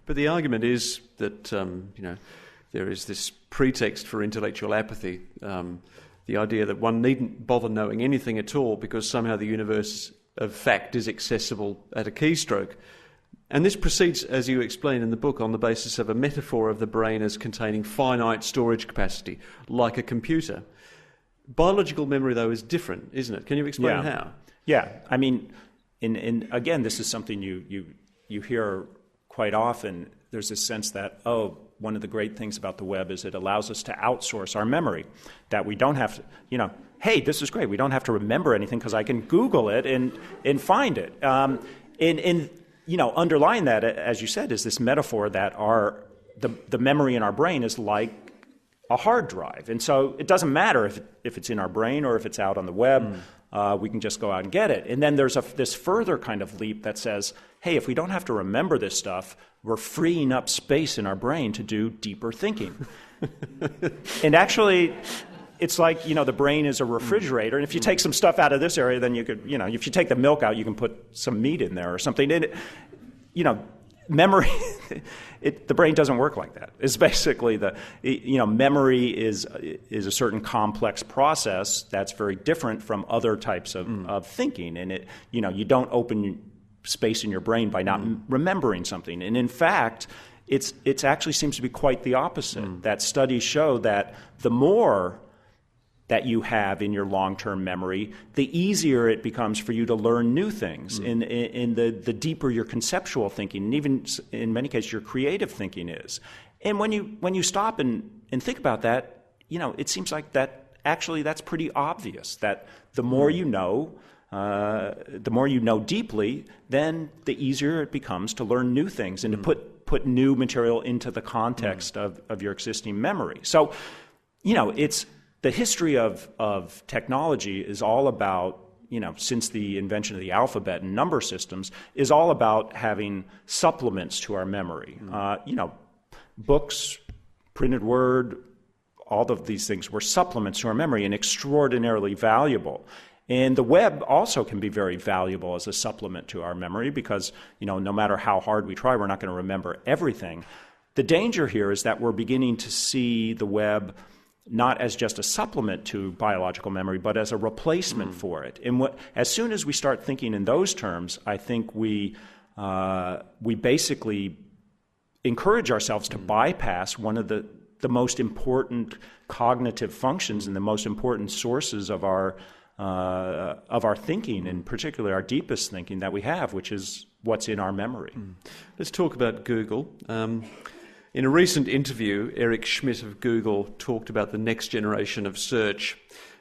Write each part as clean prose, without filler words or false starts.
But the argument is that there is this pretext for intellectual apathy, the idea that one needn't bother knowing anything at all because somehow the universe of fact is accessible at a keystroke. And this proceeds, as you explain in the book, on the basis of a metaphor of the brain as containing finite storage capacity, like a computer. Biological memory, though, is different, isn't it? Can you explain how? Yeah. I mean, again, this is something you hear quite often. There's this sense that, one of the great things about the web is it allows us to outsource our memory, that we don't have to, hey, this is great. We don't have to remember anything because I can Google it and find it. Underlying that, as you said, is this metaphor that the memory in our brain is like a hard drive. And so it doesn't matter if it's in our brain or if it's out on the web. We can just go out and get it. And then there's this further kind of leap that says, hey, if we don't have to remember this stuff, we're freeing up space in our brain to do deeper thinking. And actually, it's like, the brain is a refrigerator. And if you take some stuff out of this area, then you could, if you take the milk out, you can put some meat in there or something. And memory, the brain doesn't work like that. It's basically memory is a certain complex process that's very different from other types of thinking. And you don't open space in your brain by not remembering something. And in fact, it actually seems to be quite the opposite. That studies show that the more that you have in your long-term memory, the easier it becomes for you to learn new things, and the deeper your conceptual thinking, and even in many cases your creative thinking is. And when you stop and think about that, it seems like that's pretty obvious, that the more you know deeply, then the easier it becomes to learn new things and to put new material into the context of your existing memory. So, it's the history of technology is all about, since the invention of the alphabet and number systems, is all about having supplements to our memory. Books, printed word, all of these things were supplements to our memory and extraordinarily valuable. And the web also can be very valuable as a supplement to our memory because, no matter how hard we try, we're not going to remember everything. The danger here is that we're beginning to see the web not as just a supplement to biological memory, but as a replacement for it. And as soon as we start thinking in those terms, I think we basically encourage ourselves to bypass one of the most important cognitive functions and the most important sources of our thinking, in particular our deepest thinking that we have, which is what's in our memory. Let's talk about Google. In a recent interview, Eric Schmidt of Google talked about the next generation of search.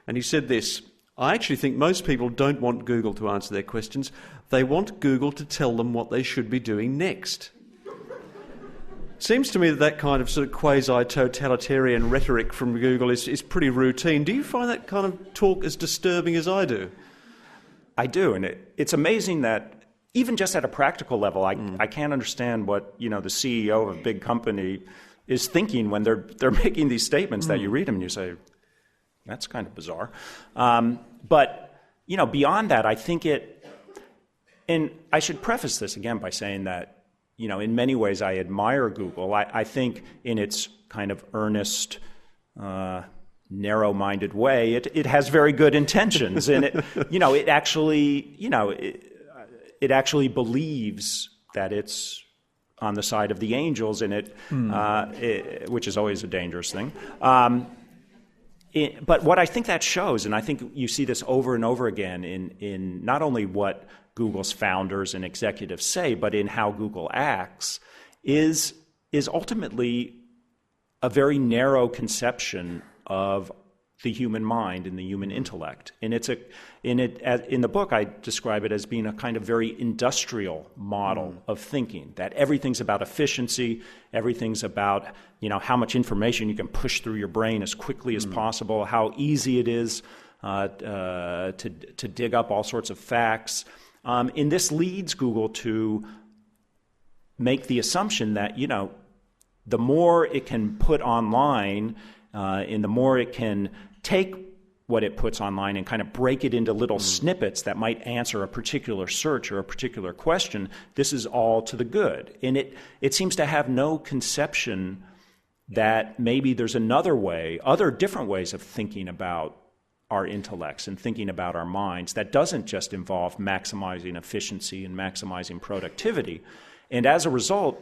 And he said this: I actually think most people don't want Google to answer their questions. They want Google to tell them what they should be doing next. Seems to me that kind of sort of quasi-totalitarian rhetoric from Google is pretty routine. Do you find that kind of talk as disturbing as I do? I do, and it's amazing that even just at a practical level, I can't understand what the CEO of a big company is thinking when they're making these statements that you read them and you say, that's kind of bizarre. But beyond that, I think and I should preface this again by saying that in many ways I admire Google. I think in its kind of earnest, narrow-minded way, it has very good intentions, and it actually believes that it's on the side of the angels, and which is always a dangerous thing. But what I think that shows, and I think you see this over and over again in not only what Google's founders and executives say, but in how Google acts, is ultimately a very narrow conception of the human mind and the human intellect. And in the book, I describe it as being a kind of very industrial model of thinking, that everything's about efficiency, everything's about how much information you can push through your brain as quickly as possible, how easy it is to dig up all sorts of facts. And this leads Google to make the assumption that the more it can put online and the more it can take what it puts online and kind of break it into little snippets that might answer a particular search or a particular question, this is all to the good. And it seems to have no conception that maybe there's another way, other different ways of thinking about our intellects and thinking about our minds that doesn't just involve maximizing efficiency and maximizing productivity. And as a result,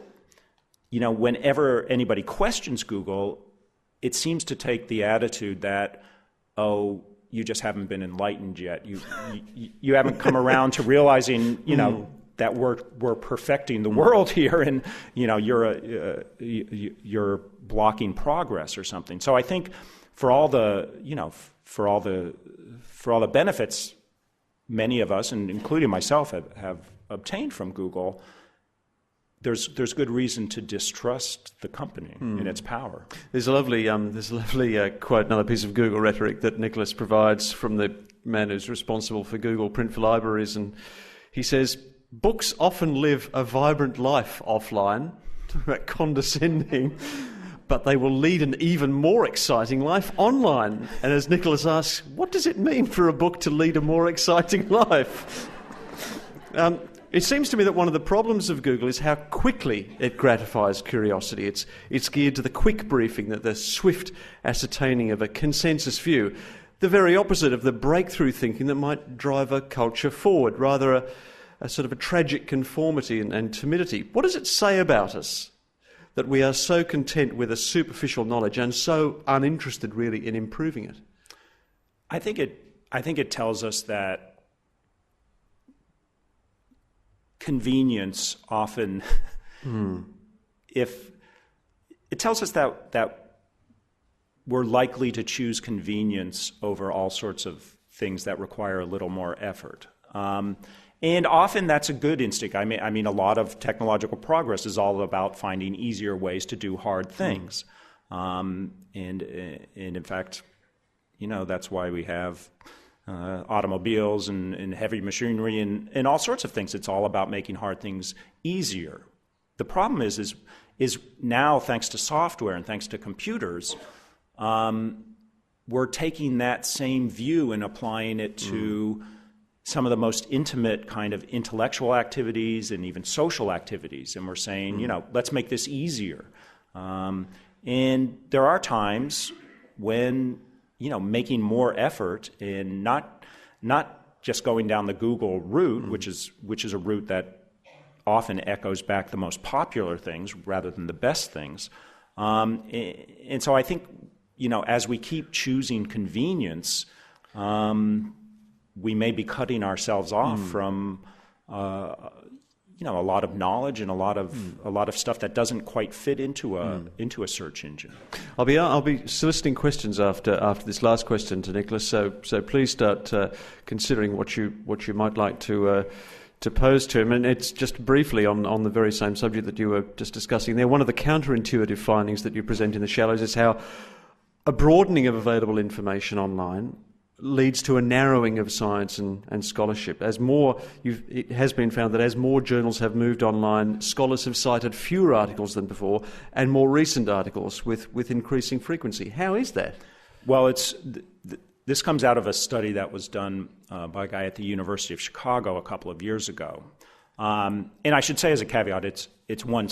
whenever anybody questions Google, it seems to take the attitude that, oh, you just haven't been enlightened yet. You haven't come around to realizing, that we're perfecting the world here, and you're blocking progress or something. So I think for all the benefits many of us, and including myself, have obtained from Google, there's good reason to distrust the company and its power. There's a lovely quote, another piece of Google rhetoric that Nicholas provides from the man who's responsible for Google Print for Libraries, and he says, "Books often live a vibrant life offline," talking about condescending, "but they will lead an even more exciting life online." And as Nicholas asks, what does it mean for a book to lead a more exciting life? It seems to me that one of the problems of Google is how quickly it gratifies curiosity. It's geared to the quick briefing, the swift ascertaining of a consensus view, the very opposite of the breakthrough thinking that might drive a culture forward, rather a sort of a tragic conformity and timidity. What does it say about us that we are so content with a superficial knowledge and so uninterested really in improving it? I think it tells us that convenience often, if it tells us that we're likely to choose convenience over all sorts of things that require a little more effort. And often that's a good instinct. I mean, a lot of technological progress is all about finding easier ways to do hard things. And in fact, that's why we have automobiles and heavy machinery and all sorts of things. It's all about making hard things easier. The problem is now, thanks to software and thanks to computers, we're taking that same view and applying it to some of the most intimate kind of intellectual activities and even social activities. And we're saying, let's make this easier. And there are times when making more effort in not just going down the Google route, which is a route that often echoes back the most popular things rather than the best things. And so I think, as we keep choosing convenience, we may be cutting ourselves off from a lot of knowledge and a lot of stuff that doesn't quite fit into a search engine. I'll be soliciting questions after this last question to Nicholas. So please start considering what you might like to pose to him. And it's just briefly on the very same subject that you were just discussing there. One of the counterintuitive findings that you present in The Shallows is how a broadening of available information online leads to a narrowing of science and scholarship. It has been found that as more journals have moved online, scholars have cited fewer articles than before and more recent articles with increasing frequency. How is that? Well, this comes out of a study that was done by a guy at the University of Chicago a couple of years ago. And I should say as a caveat, it's one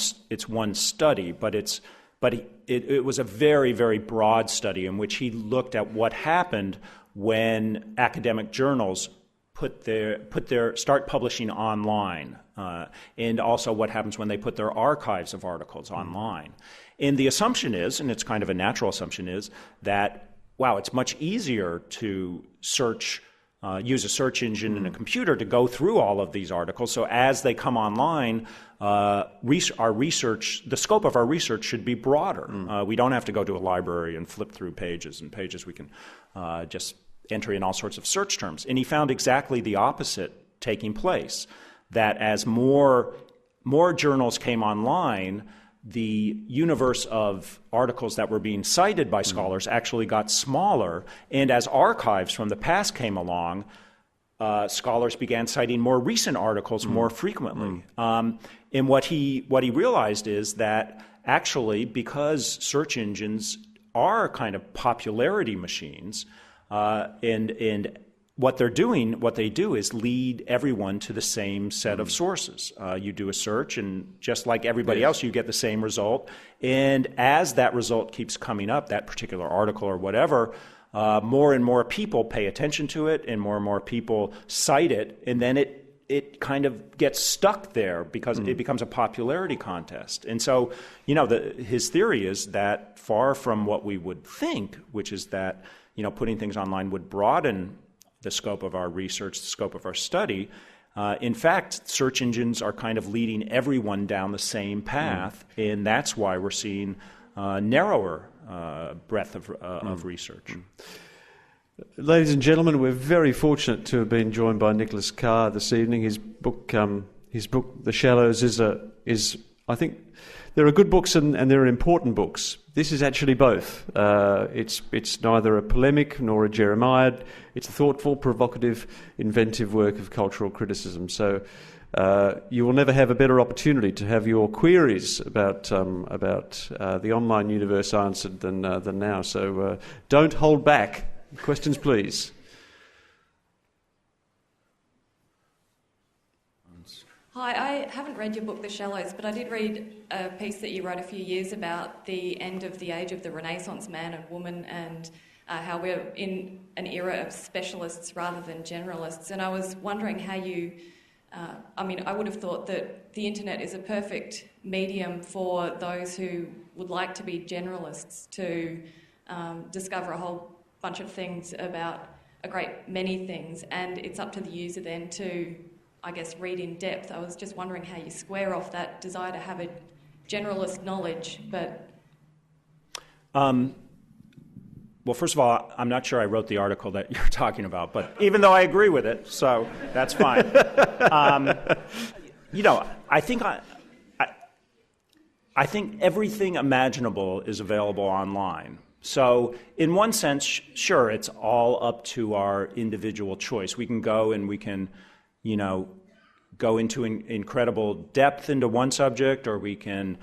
study, but it was a very, very broad study in which he looked at what happened when academic journals start publishing online, and also what happens when they put their archives of articles online. And the assumption is, and it's kind of a natural assumption, is that, wow, it's much easier to use a search engine and a computer to go through all of these articles. So as they come online, the scope of our research should be broader. We don't have to go to a library and flip through pages and pages. We can just enter in all sorts of search terms. And he found exactly the opposite taking place, that as more journals came online, the universe of articles that were being cited by scholars actually got smaller, and as archives from the past came along, scholars began citing more recent articles more frequently. And what he realized is that actually, because search engines are kind of popularity machines, And what they do is lead everyone to the same set of sources. You do a search, and just like everybody else, you get the same result. And as that result keeps coming up, that particular article or whatever, more and more people pay attention to it, and more people cite it, and then it kind of gets stuck there because it becomes a popularity contest. And so, his theory is that far from what we would think, which is that, putting things online would broaden the scope of our research, the scope of our study. In fact, search engines are kind of leading everyone down the same path, and that's why we're seeing narrower breadth of research. Ladies and gentlemen, we're very fortunate to have been joined by Nicholas Carr this evening. His book, The Shallows, is I think there are good books and there are important books. This is actually both. It's neither a polemic nor a jeremiad. It's a thoughtful, provocative, inventive work of cultural criticism. So you will never have a better opportunity to have your queries about the online universe answered than now. So don't hold back. Questions, please. Hi, I haven't read your book, The Shallows, but I did read a piece that you wrote a few years about the end of the age of the Renaissance man and woman, and how we're in an era of specialists rather than generalists. And I was wondering how you... I would have thought that the internet is a perfect medium for those who would like to be generalists to discover a whole bunch of things about a great many things, and it's up to the user then to, I guess, read in depth. I was just wondering how you square off that desire to have a generalist knowledge, but... Well, first of all, I'm not sure I wrote the article that you're talking about, but even though I agree with it, so that's fine. I think everything imaginable is available online. So in one sense, sure, it's all up to our individual choice. We can go and we can, go into incredible depth into one subject, or we can,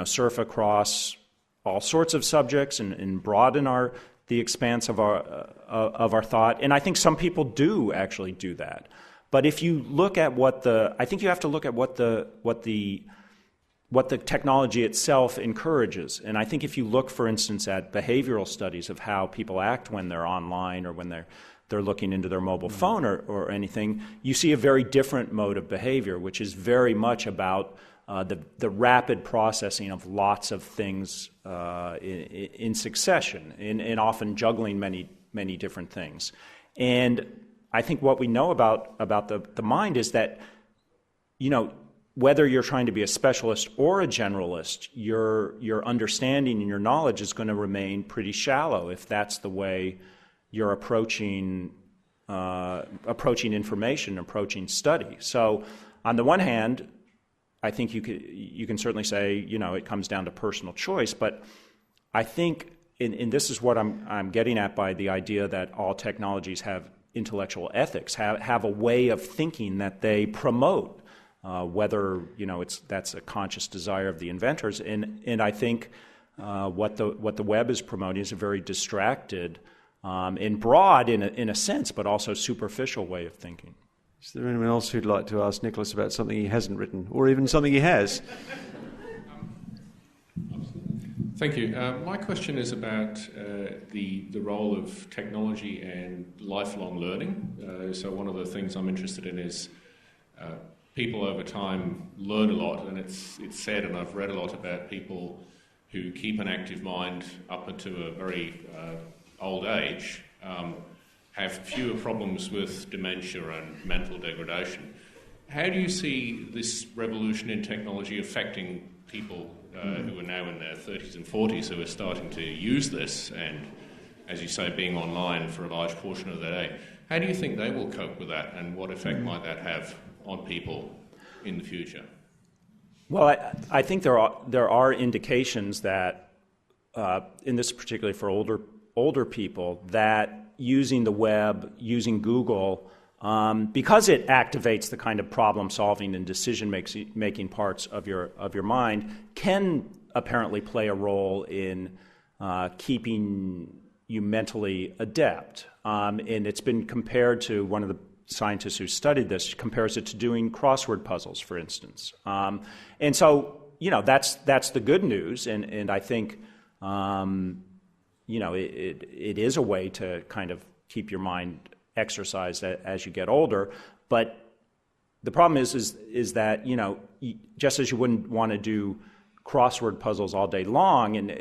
surf across all sorts of subjects and broaden the expanse of our thought. And I think some people do actually do that. But if you look at I think you have to look at what the technology itself encourages. And I think if you look, for instance, at behavioral studies of how people act when they're online or when they're looking into their mobile phone or anything, you see a very different mode of behavior, which is very much about the rapid processing of lots of things in succession, and often juggling many different things. And I think what we know about the mind is that, whether you're trying to be a specialist or a generalist, your understanding and your knowledge is going to remain pretty shallow if that's the way you're approaching information, approaching study. So on the one hand, I think you can certainly say, it comes down to personal choice, but I think, and this is what I'm getting at by the idea that all technologies have intellectual ethics, have a way of thinking that they promote, whether that's a conscious desire of the inventors, and I think what the web is promoting is a very distracted and broad in a sense, but also superficial way of thinking. Is there anyone else who'd like to ask Nicholas about something he hasn't written, or even something he has? Thank you. My question is about the role of technology and lifelong learning. So one of the things I'm interested in is people over time learn a lot, and it's said, and I've read a lot about people who keep an active mind up into a very old age, have fewer problems with dementia and mental degradation. How do you see this revolution in technology affecting people who are now in their 30s and 40s who are starting to use this and, as you say, being online for a large portion of their day? How do you think they will cope with that, and what effect might that have on people in the future? Well, I think there are indications that, in this particularly for older people, that using the web, using Google, because it activates the kind of problem-solving and decision-making parts of your mind, can apparently play a role in keeping you mentally adapt. And it's been compared to, one of the scientists who studied this compares it to doing crossword puzzles, for instance. And so, that's the good news. And I think, it is a way to kind of keep your mind exercised as you get older. But the problem is that, just as you wouldn't want to do crossword puzzles all day long, and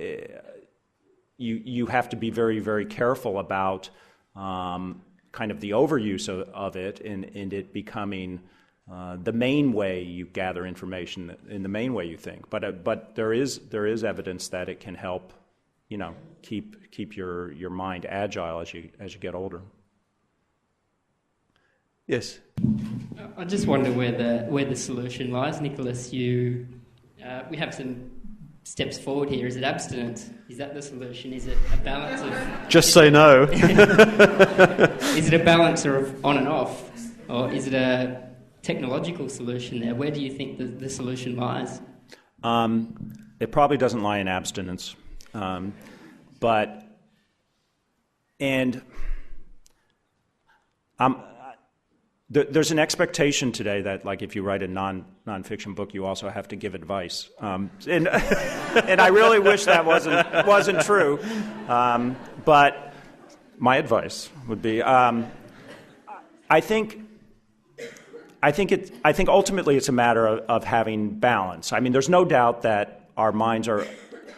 you have to be very, very careful about kind of the overuse of it and it becoming the main way you gather information, in the main way you think. But there is evidence that it can help, keep your mind agile as you get older. Yes. I just wonder where the solution lies, Nicholas. We have some steps forward here. Is it abstinence? Is that the solution? Is it a balance of... Just say no. Is it a balance of on and off? Or is it a technological solution there? Where do you think the solution lies? It probably doesn't lie in abstinence. There's an expectation today that, like, if you write a nonfiction book, you also have to give advice, and I really wish that wasn't true. But my advice would be, I think ultimately it's a matter of having balance. I mean, there's no doubt that our minds are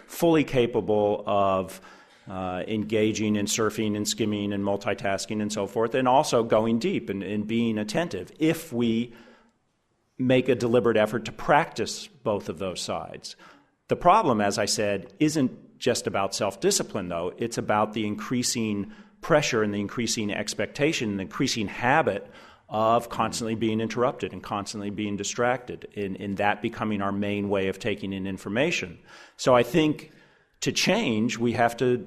fully capable of engaging in surfing and skimming and multitasking and so forth, and also going deep and being attentive if we make a deliberate effort to practice both of those sides. The problem, as I said, isn't just about self-discipline, though. It's about the increasing pressure and the increasing expectation and the increasing habit of constantly being interrupted and constantly being distracted, in that becoming our main way of taking in information. So I think to change, we have to,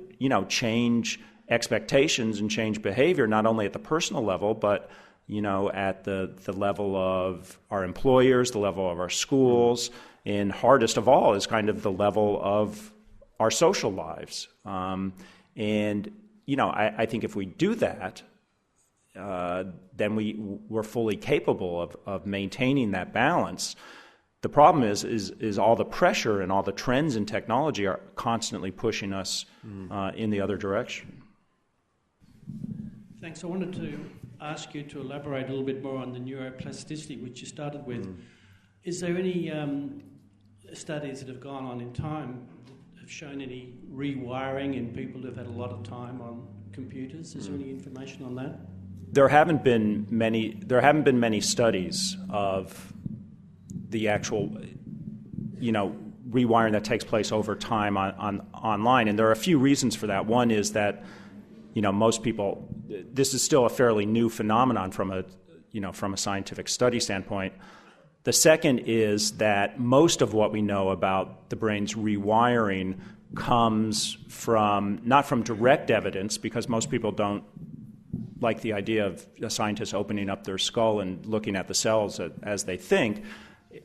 change expectations and change behavior, not only at the personal level, but, at the level of our employers, the level of our schools, and hardest of all is kind of the level of our social lives. I think if we do that, then we're fully capable of maintaining that balance. The problem is all the pressure and all the trends in technology are constantly pushing us in the other direction. Thanks. I wanted to ask you to elaborate a little bit more on the neuroplasticity, which you started with. Is there any studies that have gone on in time that have shown any rewiring in people who've had a lot of time on computers? Is there any information on that? There haven't been many studies of the actual, rewiring that takes place over time on online, and there are a few reasons for that. One is that, most people, this is still a fairly new phenomenon from a scientific study standpoint. The second is that most of what we know about the brain's rewiring comes not from direct evidence, because most people don't like the idea of a scientist opening up their skull and looking at the cells as they think,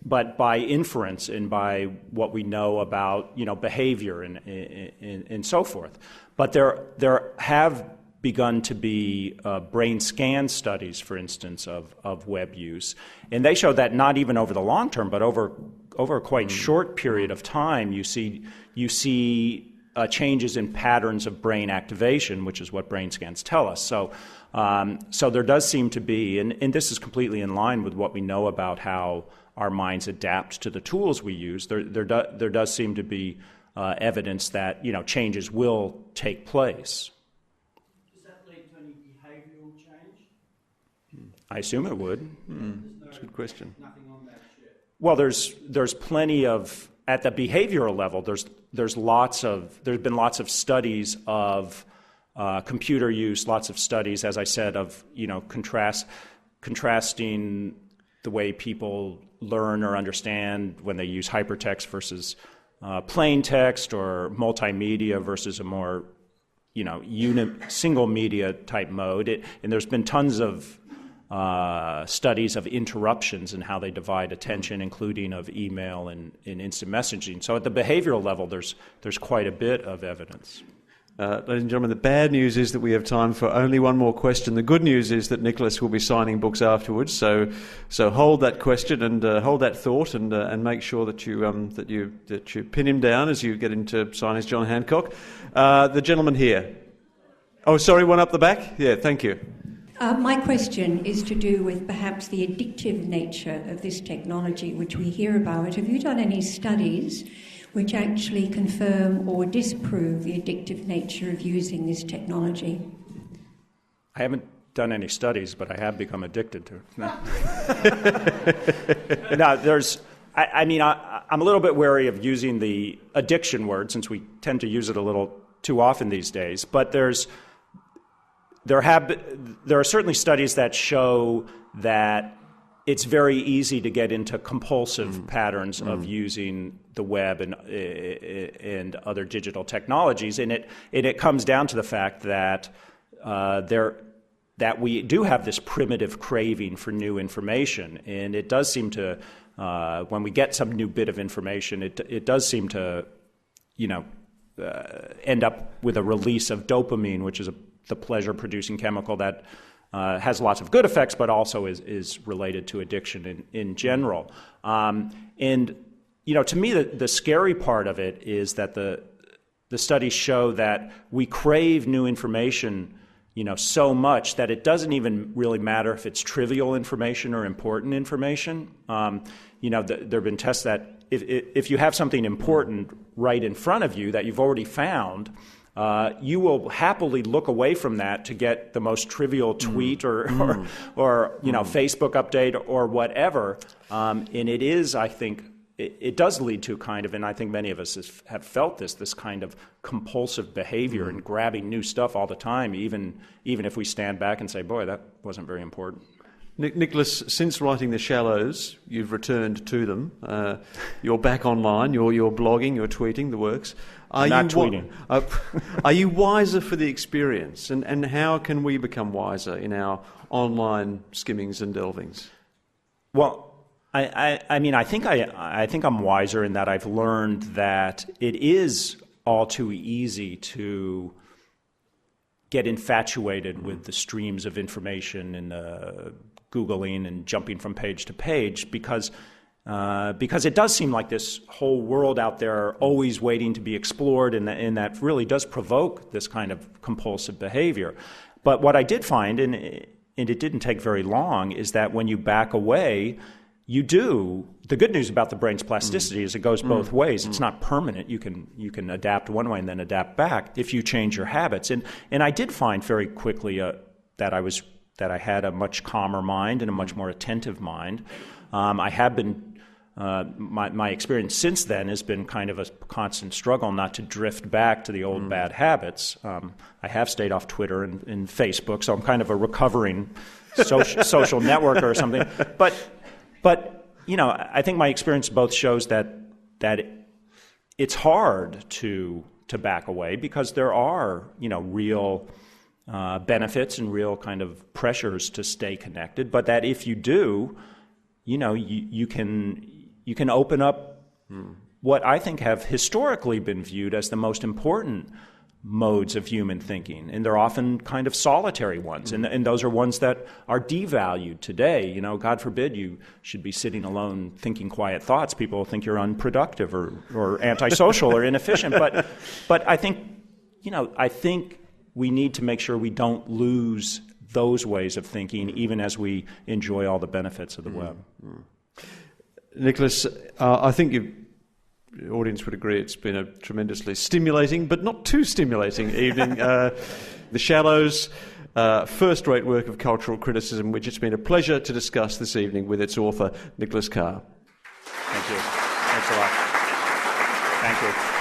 but by inference and by what we know about behavior and so forth. But there have begun to be brain scan studies, for instance, of web use, and they show that not even over the long term, but over a quite short period of time, you see changes in patterns of brain activation, which is what brain scans tell us. So there does seem to be, and this is completely in line with what we know about how our minds adapt to the tools we use. There does seem to be evidence that changes will take place. Does that lead to any behavioural change? I assume it would. That's a good question. Nothing on that yet. Well, there's plenty of, at the behavioral level, there's been lots of studies of computer use, lots of studies, as I said, of contrasting the way people learn or understand when they use hypertext versus plain text, or multimedia versus a more single media type mode. And there's been tons of studies of interruptions and how they divide attention, including of email and instant messaging. So at the behavioral level, there's quite a bit of evidence. Ladies and gentlemen, the bad news is that we have time for only one more question. The good news is that Nicholas will be signing books afterwards. So hold that question and hold that thought, and make sure that you pin him down as you get into signing as John Hancock. The gentleman here. Oh, sorry, one up the back. Yeah, thank you. My question is to do with perhaps the addictive nature of this technology, which we hear about. Have you done any studies which actually confirm or disprove the addictive nature of using this technology? I haven't done any studies, but I have become addicted to it. Now, I'm a little bit wary of using the addiction word, since we tend to use it a little too often these days, but there are certainly studies that show that it's very easy to get into compulsive patterns of using the web and other digital technologies, and it comes down to the fact that that we do have this primitive craving for new information, and it does seem to when we get some new bit of information, it does seem to end up with a release of dopamine, which is the pleasure-producing chemical that has lots of good effects, but also is related to addiction in general. And to me, the scary part of it is that the studies show that we crave new information, so much that it doesn't even really matter if it's trivial information or important information. There have been tests that if you have something important right in front of you that you've already found, you will happily look away from that to get the most trivial tweet or Facebook update or whatever. And it is, I think, it does lead to kind of, and I think many of us have felt this kind of compulsive behavior and grabbing new stuff all the time, even if we stand back and say, boy, that wasn't very important. Nicholas, since writing The Shallows, you've returned to them. You're back online, you're blogging, you're tweeting, the works. I'm not tweeting. Are you wiser for the experience? And how can we become wiser in our online skimmings and delvings? Well, I think I'm wiser in that I've learned that it is all too easy to get infatuated with the streams of information and Googling and jumping from page to page because it does seem like this whole world out there always waiting to be explored, and that really does provoke this kind of compulsive behavior. But what I did find, and it didn't take very long, is that when you back away, you do. The good news about the brain's plasticity is it goes both ways. It's not permanent. You can adapt one way and then adapt back if you change your habits. And I did find very quickly that I had a much calmer mind and a much more attentive mind. I have been. My experience since then has been kind of a constant struggle not to drift back to the old bad habits. I have stayed off Twitter and Facebook, so I'm kind of a recovering social networker or something. But I think my experience both shows that it's hard to back away because there are real benefits and real kind of pressures to stay connected. But that if you do, you can open up what I think have historically been viewed as the most important modes of human thinking, and they're often kind of solitary ones, and those are ones that are devalued today. God forbid you should be sitting alone thinking quiet thoughts. People will think you're unproductive or antisocial or inefficient. But I think we need to make sure we don't lose those ways of thinking, even as we enjoy all the benefits of the web. Nicholas, I think the audience would agree it's been a tremendously stimulating, but not too stimulating evening. The Shallows, first-rate work of cultural criticism, which it's been a pleasure to discuss this evening with its author, Nicholas Carr. Thank you. Thanks a lot. Thank you.